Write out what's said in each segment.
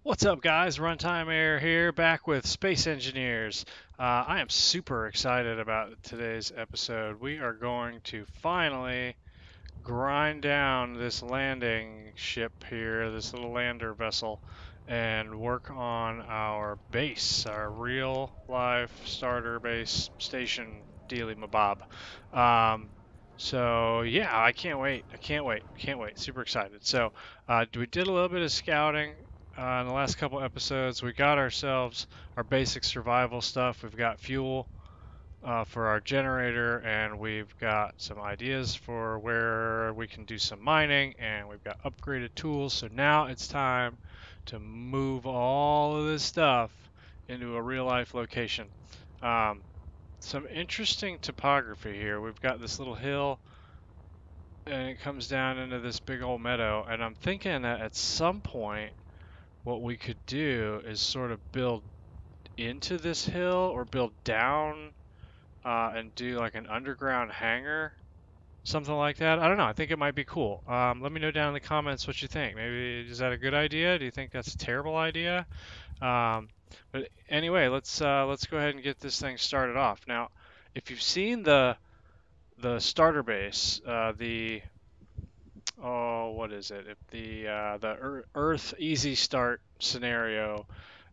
What's up, guys? RnTmErr here, back with Space Engineers. I am super excited about today's episode. We are going to finally grind down this landing ship here, this little lander vessel, and work on our base, our real life starter base station dealy mabob. So yeah, I can't wait. I can't wait. Can't wait. Super excited. So we did a little bit of scouting in the last couple episodes. We got ourselves our basic survival stuff. We've got fuel for our generator, and we've got some ideas for where we can do some mining, and we've got upgraded tools. So now it's time to move all of this stuff into a real life location. Um, some interesting topography here. We've got this little hill, and it comes down into this big old meadow, and I'm thinking that at some point what we could do is sort of build into this hill or build down and do like an underground hangar, something like that. I don't know. I think it might be cool. Let me know down in the comments what you think. Maybe is that a good idea? Do you think that's a terrible idea? Um, but anyway, let's go ahead and get this thing started off. Now, if you've seen the starter base, the what is it? If the Earth Easy Start scenario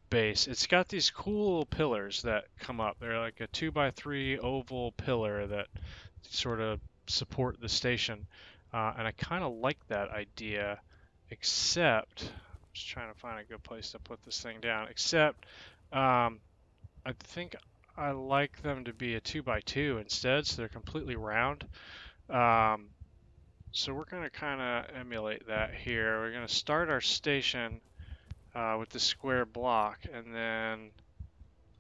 base, it's got these cool pillars that come up. They're like a 2x3 oval pillar that sort of support the station. And I kind of like that idea, except I'm just trying to find a good place to put this thing down. Except I think I like them to be a 2x2 instead, so they're completely round. So we're going to kind of emulate that here. We're going to start our station with the square block, and then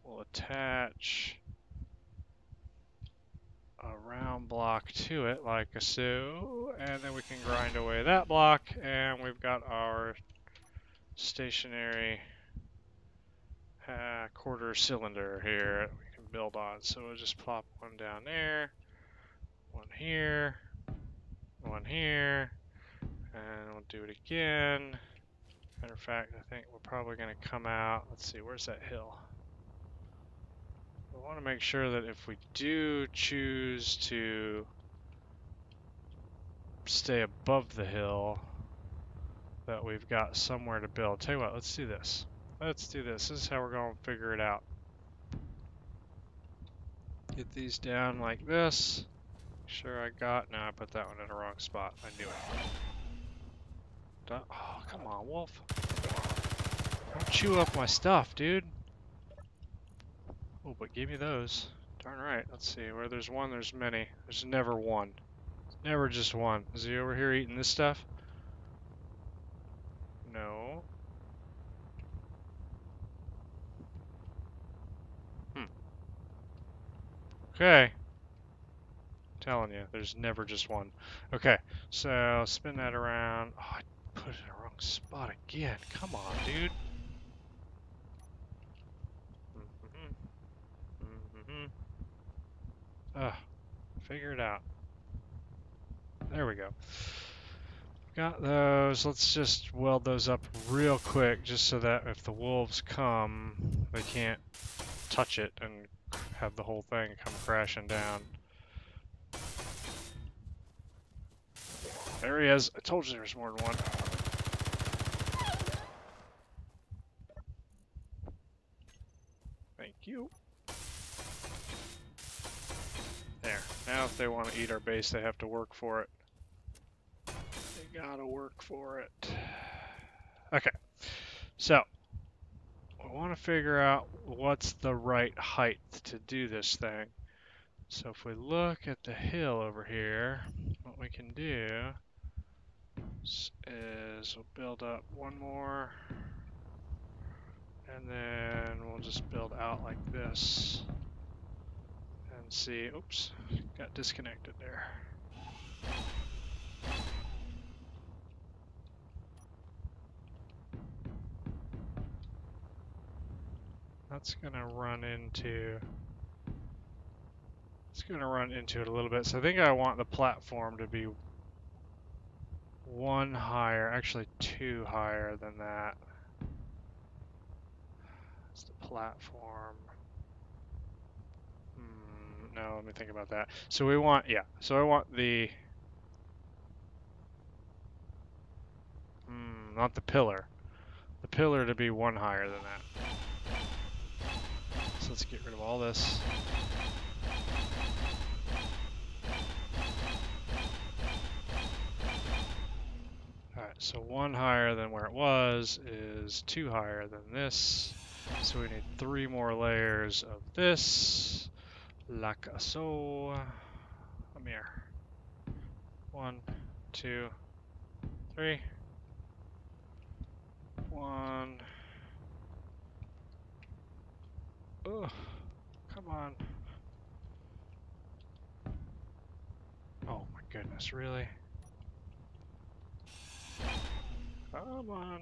we'll attach a round block to it like so, and then we can grind away that block, and we've got our stationary quarter cylinder here that we can build on. So we'll just plop one down there, one here, one here, and we'll do it again. Matter of fact, I think we're probably going to come out. Let's see, where's that hill? We want to make sure that if we do choose to stay above the hill, that we've got somewhere to build. Tell you what, let's do this. Let's do this. This is how we're going to figure it out. Get these down like this. Sure I got, no, I put that one in the wrong spot. I knew it. Oh, come on, Wolf. Don't chew up my stuff, dude. Oh, but give me those. Darn right. Let's see. Where there's one, there's many. There's never one. Never just one. Is he over here eating this stuff? No. Okay. Telling you, there's never just one. Okay, so spin that around. Oh, I put it in the wrong spot again. Come on, dude. Ugh, figure it out. There we go. Got those. Let's just weld those up real quick, just so that if the wolves come, they can't touch it and have the whole thing come crashing down. There he is. I told you there was more than one. Thank you. There. Now if they want to eat our base, they have to work for it. They gotta work for it. Okay. So, we want to figure out what's the right height to do this thing. So if we look at the hill over here, what we can do is we'll build up one more, and then we'll just build out like this and see. Oops, got disconnected there. That's gonna run into it a little bit. So I think I want the platform to be one higher, actually two higher than that. It's the platform. No, let me think about that. So we want, yeah, so I want the, not the pillar. The pillar to be one higher than that. So let's get rid of all this. Alright, so one higher than where it was is two higher than this. So we need three more layers of this. Like so. Come here. 1, 2, 3. 1. Oh, come on. Oh my goodness, really? Come on.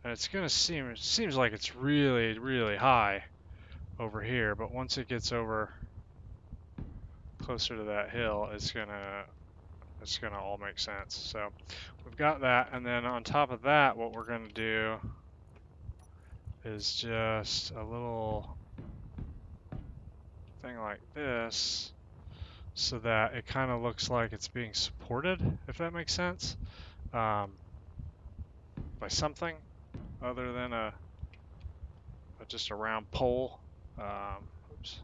And it's gonna seem, it seems like it's really, really high over here, but once it gets over closer to that hill, it's gonna all make sense. So we've got that, and then on top of that, what we're gonna do is just a little thing like this, so that it kind of looks like it's being supported, if that makes sense, by something other than just a round pole. Oops.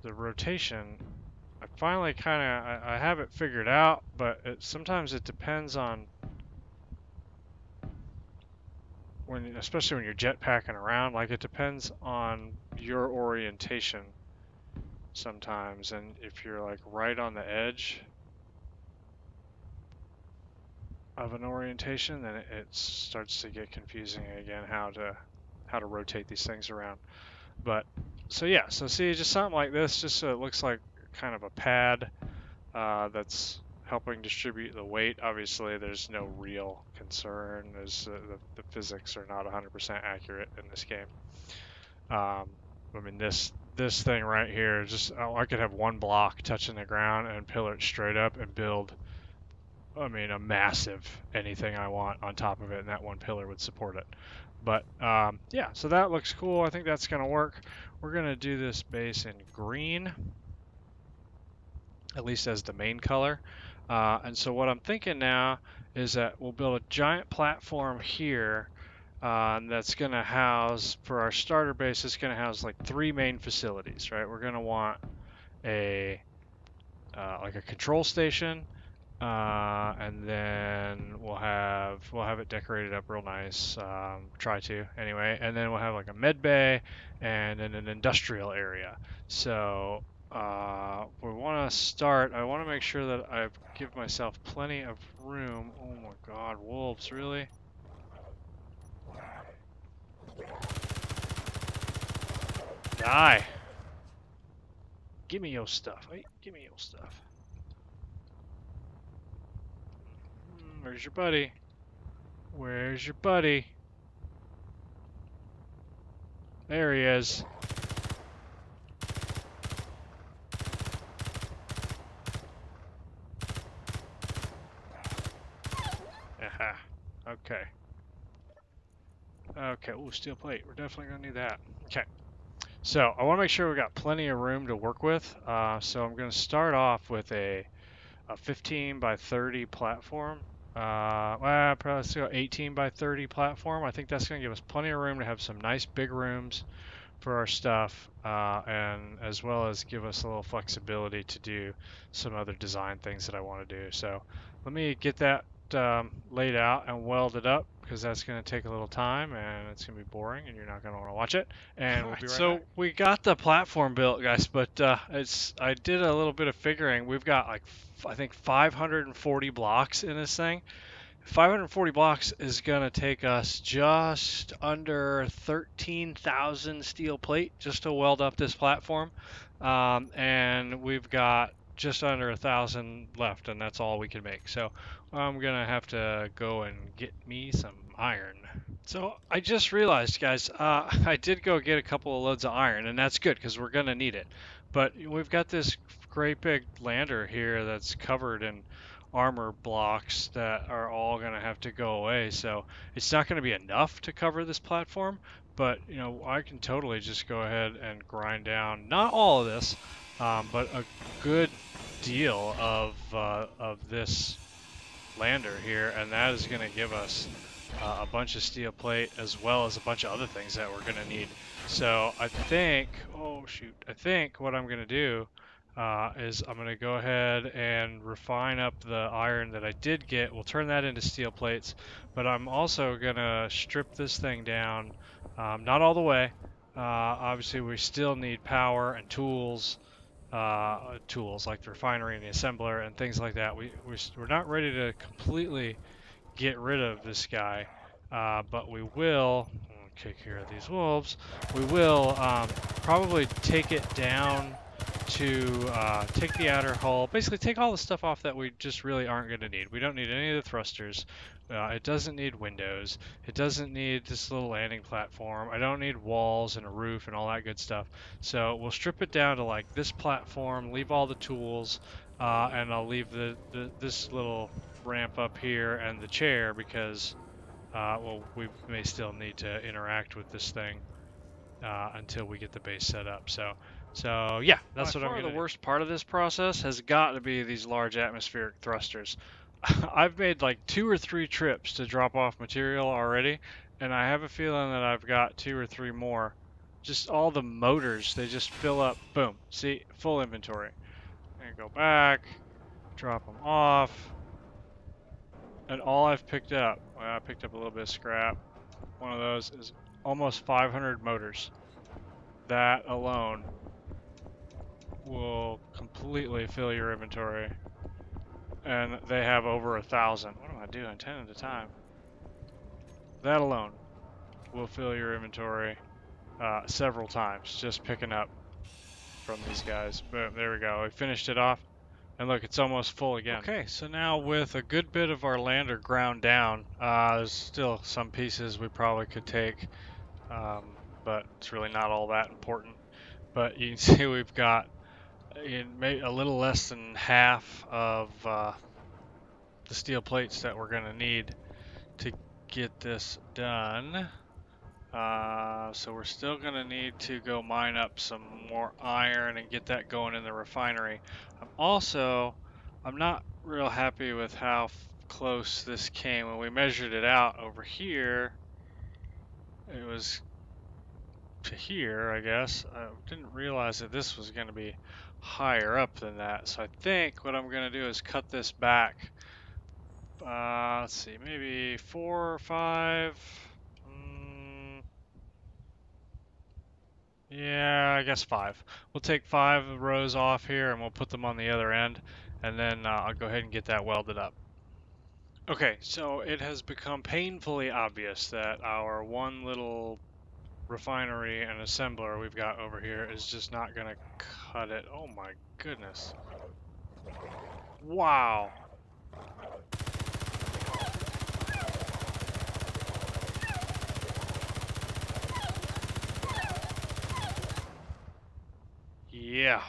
The rotation, I finally I have it figured out, but sometimes it depends on especially when you're jetpacking around, like it depends on your orientation sometimes, and if you're like right on the edge of an orientation, then it starts to get confusing again how to rotate these things around. But so yeah, so see, just something like this, just so it looks like kind of a pad that's helping distribute the weight. Obviously, there's no real concern. The physics are not 100% accurate in this game. I mean, this thing right here, just I could have one block touching the ground and pillar it straight up and build, I mean, a massive anything I want on top of it, and that one pillar would support it. But yeah, so that looks cool. I think that's going to work. We're going to do this base in green, at least as the main color. And so what I'm thinking now is that we'll build a giant platform here that's going to house, for our starter base, it's going to house like 3 main facilities, right? We're going to want like a control station, and then we'll have it decorated up real nice. Try to anyway, and then we'll have like a med bay and then an industrial area. So we want to start. I want to make sure that I give myself plenty of room. Oh my God, wolves! Really? Die! Give me your stuff. Hey, give me your stuff. Where's your buddy? Where's your buddy? There he is. Aha. Okay. Okay. Ooh, steel plate. We're definitely gonna need that. Okay. So I want to make sure we got plenty of room to work with. So I'm gonna start off with a 15 by 30 platform. Well, probably let's go 18 by 30 platform. I think that's gonna give us plenty of room to have some nice big rooms for our stuff, and as well as give us a little flexibility to do some other design things that I want to do. So let me get that laid out and welded up, because that's going to take a little time and it's going to be boring and you're not going to want to watch it. And we'll be right back. We got the platform built, guys, but I did a little bit of figuring. We've got like I think 540 blocks in this thing. 540 blocks is going to take us just under 13,000 steel plate just to weld up this platform. And we've got just under 1,000 left, and that's all we can make. So I'm going to have to go and get me some iron. So I just realized, guys, I did go get a couple of loads of iron, and that's good because we're going to need it. But we've got this great big lander here that's covered in armor blocks that are all going to have to go away. So it's not going to be enough to cover this platform, but you know, I can totally just go ahead and grind down, not all of this, but a good deal of this lander here, and that is going to give us a bunch of steel plate as well as a bunch of other things that we're going to need. So I think, oh shoot, I think what I'm going to do is I'm going to go ahead and refine up the iron that I did get. We'll turn that into steel plates, but I'm also going to strip this thing down, not all the way. Obviously, we still need power and tools like the refinery and the assembler and things like that. We're not ready to completely get rid of this guy, but we will take care of these wolves. We will probably take it down to take the outer hull, basically take all the stuff off that we just really aren't going to need. We don't need any of the thrusters. It doesn't need windows. It doesn't need this little landing platform. I don't need walls and a roof and all that good stuff. So we'll strip it down to like this platform, leave all the tools, and I'll leave this little ramp up here and the chair because, well, we may still need to interact with this thing until we get the base set up. So yeah, that's what I'm gonna do. The worst part of this process has got to be these large atmospheric thrusters. I've made like 2 or 3 trips to drop off material already, and I have a feeling that I've got 2 or 3 more. Just all the motors, they just fill up. Boom. See, full inventory. And go back, drop them off, and all I've picked up, well, I picked up a little bit of scrap. One of those is almost 500 motors. That alone will completely fill your inventory, and they have over 1,000. What am I doing? 10 at a time. That alone will fill your inventory several times, just picking up from these guys. Boom, there we go. We finished it off, and look, it's almost full again. Okay, so now with a good bit of our lander ground down, there's still some pieces we probably could take, but it's really not all that important. But you can see we've got maybe a little less than half of the steel plates that we're going to need to get this done. So we're still going to need to go mine up some more iron and get that going in the refinery. I'm not real happy with how close this came. When we measured it out over here, it was to here, I guess. I didn't realize that this was going to be higher up than that. So I think what I'm going to do is cut this back. Let's see, maybe 4 or 5. Yeah, I guess 5. We'll take 5 rows off here and we'll put them on the other end, and then I'll go ahead and get that welded up. Okay, so it has become painfully obvious that our one little refinery and assembler we've got over here is just not gonna cut it. Oh my goodness. Wow. Yeah.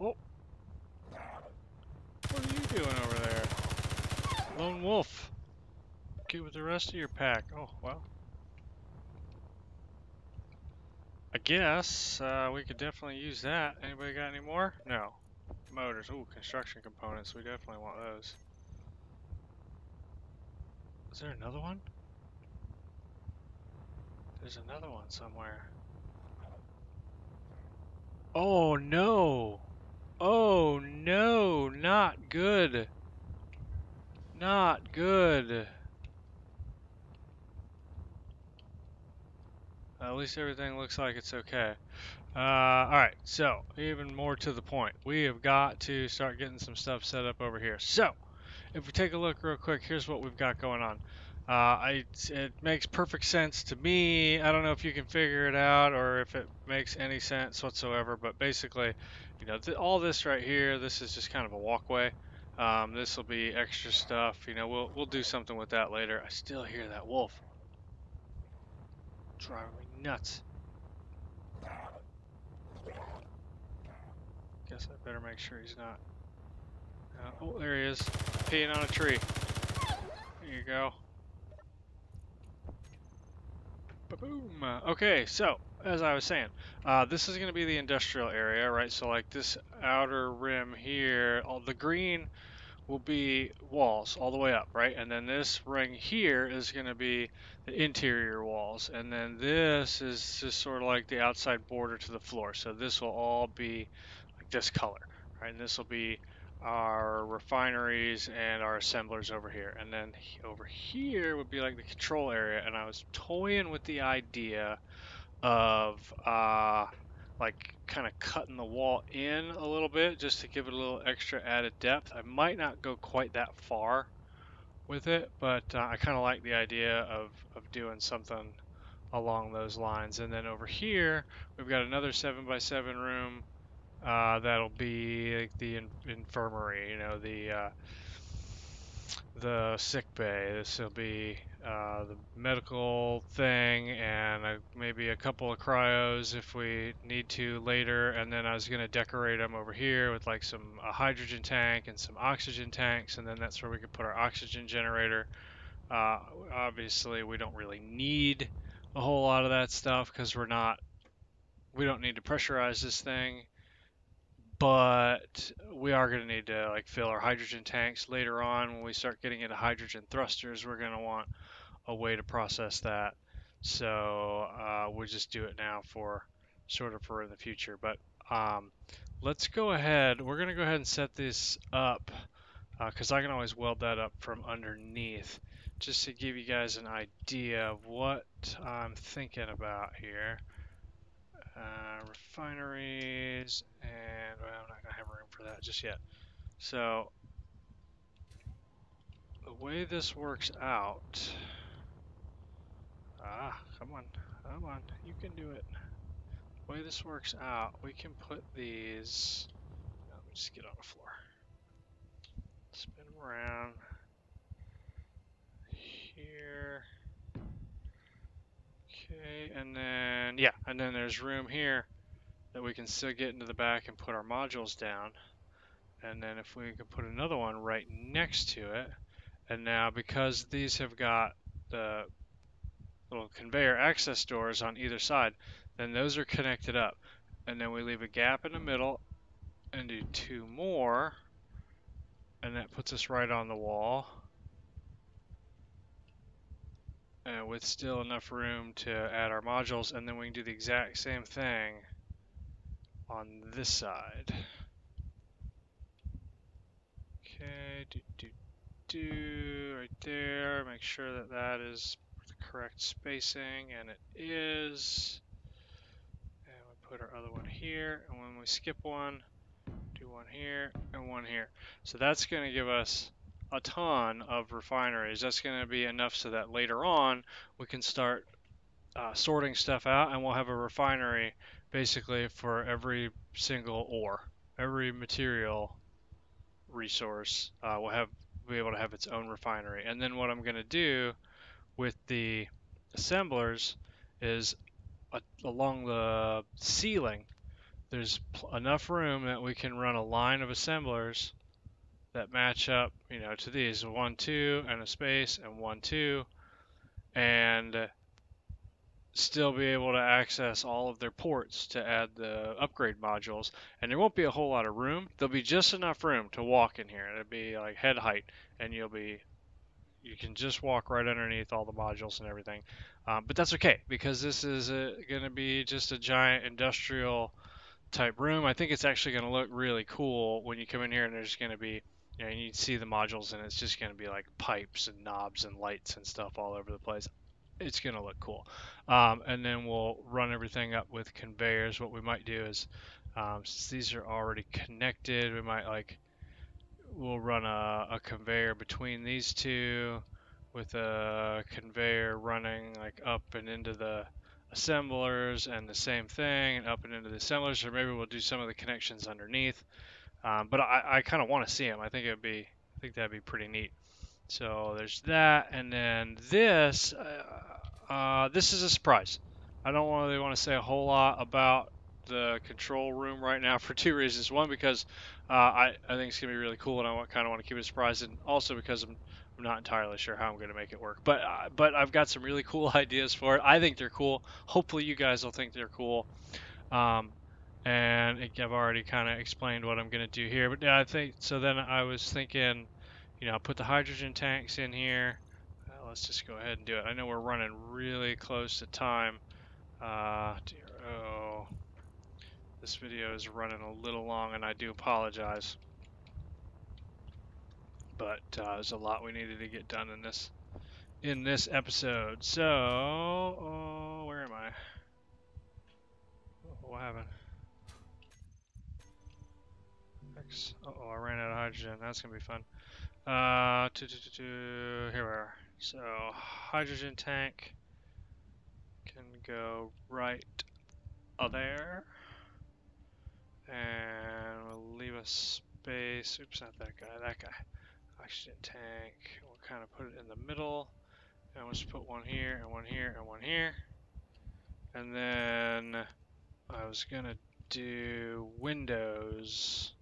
Oh. What are you doing over there? Lone wolf. Get with the rest of your pack. Oh, well. I guess we could definitely use that. Anybody got any more? No. Motors. Ooh, construction components. We definitely want those. Is there another one? There's another one somewhere. Oh no! Oh no! Not good! Not good! At least everything looks like it's okay. Alright, so even more to the point, we have got to start getting some stuff set up over here. So, if we take a look real quick, here's what we've got going on. It makes perfect sense to me. I don't know if you can figure it out or if it makes any sense whatsoever, but basically, you know, all this right here, this is just kind of a walkway. This will be extra stuff. You know, we'll do something with that later. I still hear that wolf driving me nuts. Guess I better make sure he's not. Oh, there he is. peeing on a tree. There you go. Boom. Okay, so as I was saying, this is going to be the industrial area, right? So like this outer rim here, all the green will be walls all the way up, right? And then this ring here is going to be the interior walls. And then this is just sort of like the outside border to the floor. So this will all be like this color, right? And this will be our refineries and our assemblers over here. And then over here would be like the control area. And I was toying with the idea of like kind of cutting the wall in a little bit just to give it a little extra added depth. I might not go quite that far with it, but I kind of like the idea of doing something along those lines. And then over here, we've got another 7x7 room that'll be like the infirmary, you know, the sick bay. This will be the medical thing, and maybe a couple of cryos if we need to later. And then I was going to decorate them over here with like a hydrogen tank and some oxygen tanks, and then that's where we could put our oxygen generator. Obviously, we don't really need a whole lot of that stuff because we don't need to pressurize this thing. But we are going to need to like fill our hydrogen tanks later on when we start getting into hydrogen thrusters. We're going to want a way to process that. So we'll just do it now for in the future. But let's go ahead. We're going to go ahead and set this up because I can always weld that up from underneath just to give you guys an idea of what I'm thinking about here. Refineries, and well, I'm not going to have room for that just yet. So the way this works out, come on, you can do it. The way this works out, we can put these, let me just get on the floor, spin them around here. Okay, and then, yeah, and then there's room here that we can still get into the back and put our modules down. And then if we could put another one right next to it, and now because these have got the little conveyor access doors on either side, then those are connected up. And then we leave a gap in the middle and do two more, and that puts us right on the wall. And with still enough room to add our modules, and then we can do the exact same thing on this side. Okay, right there. Make sure that that is the correct spacing, and it is. And we put our other one here, and when we skip one, do one here and one here. So that's going to give us a ton of refineries. That's going to be enough so that later on we can start sorting stuff out, and we'll have a refinery basically for every single ore, every material resource will be able to have its own refinery. And then what I'm going to do with the assemblers is along the ceiling, there's enough room that we can run a line of assemblers that match up, you know, to these 1, 2, and a space, and 1, 2, and still be able to access all of their ports to add the upgrade modules. And there won't be a whole lot of room. There'll be just enough room to walk in here. It'll be like head height, and you can just walk right underneath all the modules and everything. But that's okay, because this is going to be just a giant industrial type room. I think it's actually going to look really cool when you come in here, and there's going to be, you know, you see the modules, and it's just going to be like pipes and knobs and lights and stuff all over the place. It's going to look cool. And then we'll run everything up with conveyors. What we might do is, since these are already connected, we'll run a conveyor between these two with a conveyor running like up and into the assemblers, and the same thing, and up and into the assemblers, or maybe we'll do some of the connections underneath. But I kind of want to see them. I think that'd be pretty neat. So there's that, and then this is a surprise. I don't really want to say a whole lot about the control room right now for two reasons. One, because I think it's gonna be really cool, and I kind of want to keep it a surprise, and also because I'm not entirely sure how I'm gonna make it work. But I've got some really cool ideas for it. I think they're cool. Hopefully you guys will think they're cool. Um, and I've already kind of explained what I'm gonna do here. But yeah, I think so. Then I was thinking, put the hydrogen tanks in here. Let's just go ahead and do it. I know we're running really close to time. Dear, oh, this video is running a little long, and I do apologize. But there's a lot we needed to get done in this episode. So, where am I? What happened? Uh-oh, I ran out of hydrogen. That's gonna be fun. Here we are. So, hydrogen tank can go right there, and we'll leave a space. Oops, not that guy. That guy. Oxygen tank. We'll kind of put it in the middle, and we'll just put one here, and one here, and one here. And then I was gonna do windows.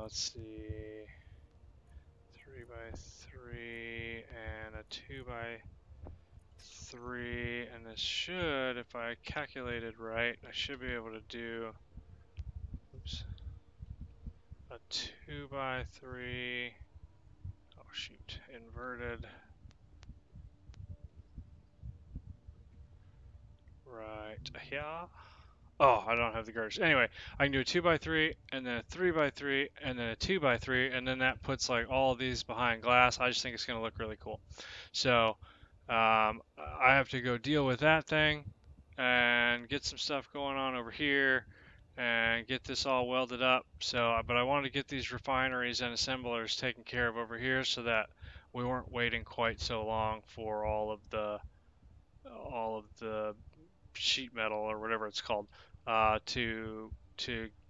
Let's see, 3x3 and a 2x3, and this should, if I calculated right, I should be able to do, oops, a 2x3. Oh shoot, inverted. Right here. Oh, I don't have the girders. Anyway, I can do a 2x3, and then a 3x3, and then a 2x3, and then that puts like all of these behind glass. I just think it's going to look really cool. So I have to go deal with that thing and get some stuff going on over here and get this all welded up. So, but I wanted to get these refineries and assemblers taken care of over here so that we weren't waiting quite so long for all of the sheet metal or whatever it's called to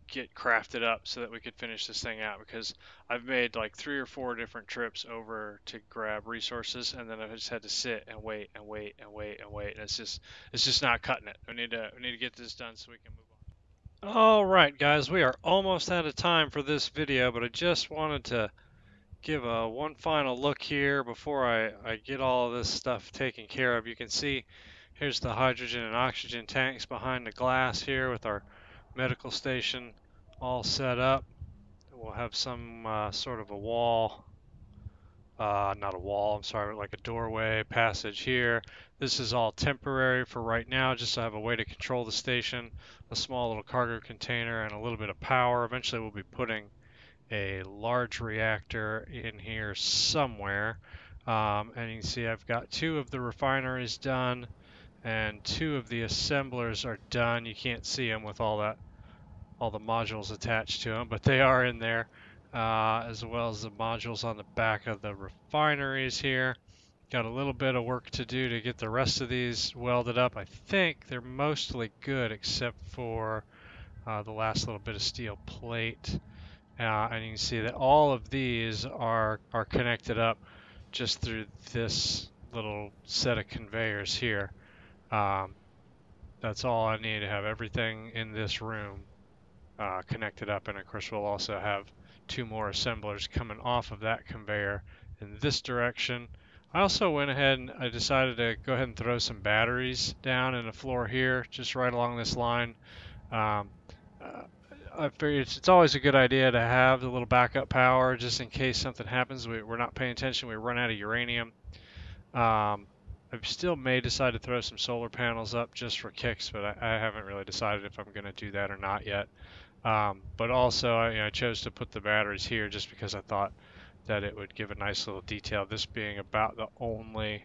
get crafted up so that we could finish this thing out, because I've made like 3 or 4 different trips over to grab resources, and then I've just had to sit and wait and wait and wait and wait, and it's just not cutting it. We need to get this done so we can move on. All right, guys, we are almost out of time for this video, but I just wanted to give one final look here before I get all of this stuff taken care of. You can see here's the hydrogen and oxygen tanks behind the glass here with our medical station all set up. We'll have some sort of a wall, not a wall, I'm sorry, like a doorway passage here. This is all temporary for right now, just to have a way to control the station, a small little cargo container, and a little bit of power. Eventually we'll be putting a large reactor in here somewhere. And you can see I've got 2 of the refineries done and 2 of the assemblers are done. You can't see them with all the modules attached to them, but they are in there, as well as the modules on the back of the refineries here. Got a little bit of work to do to get the rest of these welded up. I think they're mostly good except for the last little bit of steel plate. And you can see that all of these are connected up just through this little set of conveyors here. That's all I need to have everything in this room connected up, and of course we'll also have 2 more assemblers coming off of that conveyor in this direction. I also went ahead and I decided to go ahead and throw some batteries down in the floor here, just right along this line. Um, I figured it's always a good idea to have a little backup power just in case something happens. We're not paying attention, we run out of uranium. I still may decide to throw some solar panels up just for kicks, but I haven't really decided if I'm going to do that or not yet. But also, I chose to put the batteries here just because I thought that it would give a nice little detail. This being about the only,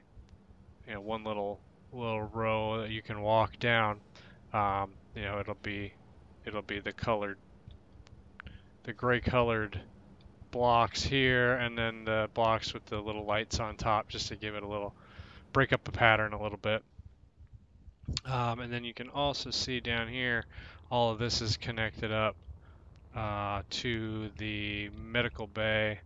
one little row that you can walk down. It'll be the gray colored blocks here, and then the blocks with the little lights on top, just to give it a little, break up the pattern a little bit. And then you can also see down here, all of this is connected up to the medical bay,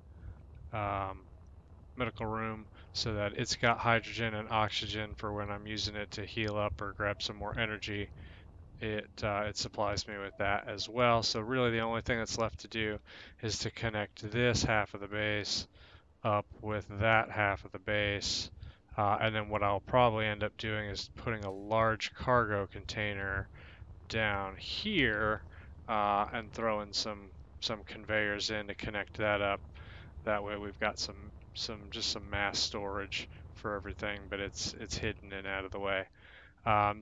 medical room, so that it's got hydrogen and oxygen for when I'm using it to heal up or grab some more energy. it supplies me with that as well. So really the only thing that's left to do is to connect this half of the base up with that half of the base. And then what I'll probably end up doing is putting a large cargo container down here and throwing some conveyors in to connect that up. That way we've got some mass storage for everything, but it's hidden and out of the way.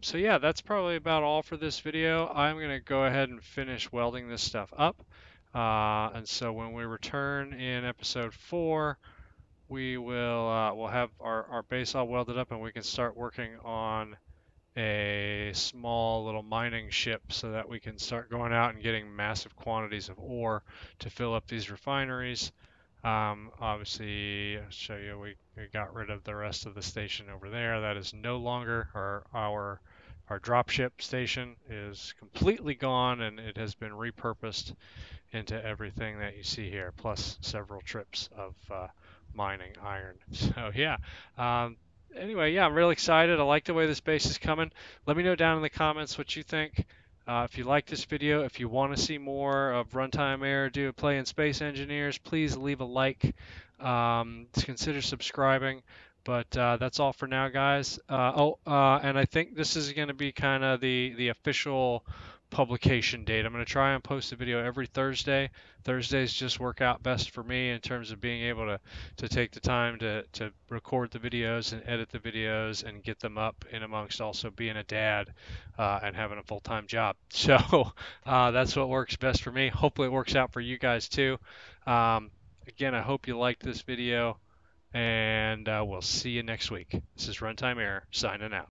So yeah, that's probably about all for this video. I'm going to go ahead and finish welding this stuff up. And so when we return in episode 4, we'll have our base all welded up and we can start working on a small little mining ship so that we can start going out and getting massive quantities of ore to fill up these refineries. Obviously, I'll show you, we got rid of the rest of the station over there. That is no longer our dropship station is completely gone, and it has been repurposed into everything that you see here, plus several trips of mining iron. So yeah. Anyway, yeah, I'm really excited. I like the way this base is coming. Let me know down in the comments what you think. If you like this video, if you want to see more of RnTmErr do play in Space Engineers, please leave a like. Consider subscribing. But that's all for now, guys. And I think this is going to be kind of the official publication date. I'm going to try and post a video every Thursday. Thursdays just work out best for me in terms of being able to take the time to record the videos and edit the videos and get them up in amongst also being a dad and having a full-time job. So that's what works best for me. Hopefully it works out for you guys too. Again, I hope you liked this video, and we'll see you next week. This is RnTmErr signing out.